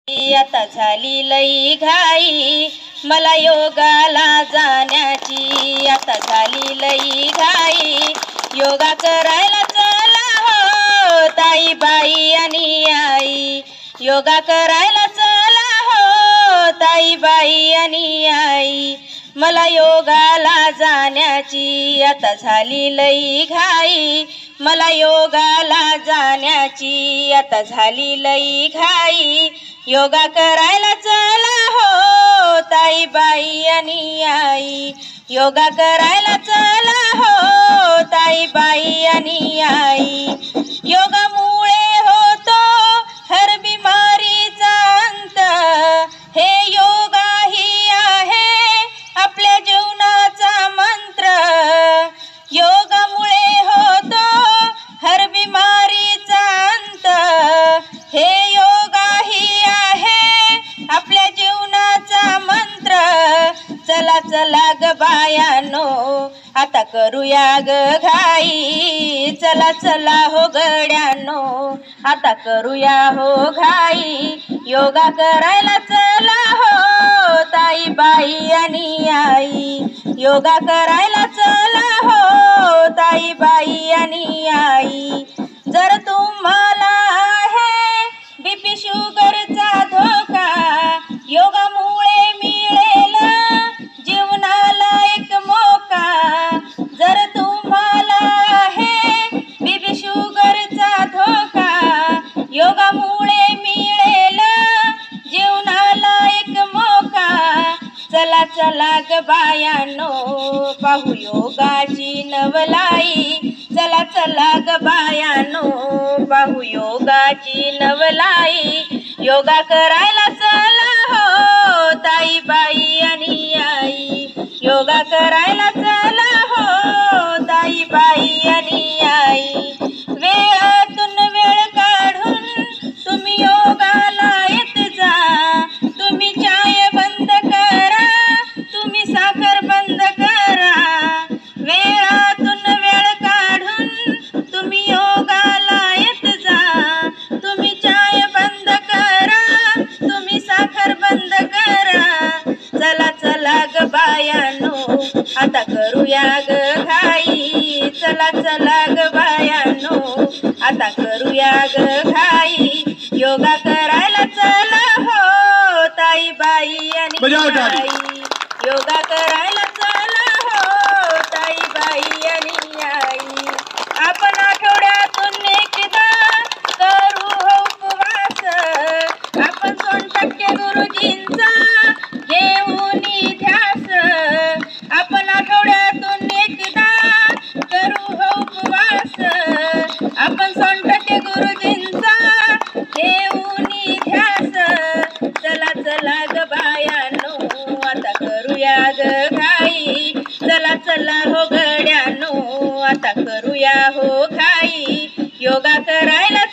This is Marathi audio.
आता झाली लई घाई मला योगाला जाण्याची। आता झाली लई घाई योगा करायला चला हो ताई बाई आणि आई। योगा करायला चला हो ताई बाई आणि आई। मला योगाला जाण्याची आता झाली लई घाई। मला योगाला जाण्याची आता झाली लई घाई। योगा करायला चला हो ताई बाई आणि आई। योगा करायला चला हो ताई बाई आणि आई। योगामुळे होतो हर बिमारीचा अंत। हे योगा ही आहे आपल्या जीवनाचा मंत्र। योगामुळे होतो हर बिमारीचा अंत। हे योगा ही आहे आपल्या जीवनाचा मंत्र। चला चला ग बायानो आता करूया ग घाई। चला चला हो गड्यानो आता करूया हो घाई। योगा करायला चला हो ताई बाई आणि आई। योगा करायला चला हो ताई बाई आणि आई। जर तुम्हाला आहे बीपी शुगरचा धोका योगामुळे मिळेल जीवनाला एक मोका। जर तुम्हाला आहे बीपी शुगरचा धोका योगामुळे मिळेल जीवनाला एक मोका। चला चला ग बायानो पाहू योगाची नवलाई। चला चला ग बायानो पाहू योगाची नवलाई। योगा करायला चला हो ताई बाई आणि आई। योगा करायला चला हो ताई बाई आणि आई। वेळातून वेळ काढून तुम्ही योगाला येत जा। तुम्ही चाय बंद करा, तुम्ही साखर बंद करा। वेळातून वेळ काढून तुम्ही योगाला येत जा। तुम्ही चाय बंद करा, तुम्ही साखर बंद करा। चला चला ग बायानो आता करूया ग घाई। चला चला ग बायानो आता करूया ग घाई। योगा करायला चला हो ताई बाई आणि आई। योगा करायला चला हो ताई बाई आणि आई। आपण आठवड्यातून एकदा करू हो उपवास। आपण 2% गुरुजींचा घेऊन ध्यास। आपण आठवड्यातून एकदा करू हो उपवास। आपण 2% गुरुजींचा घेऊन ध्यास। चला चला ग बायानो आता करूया ग घाई। चला चला हो गड्यानो आता करूया हो घाई। योगा करायला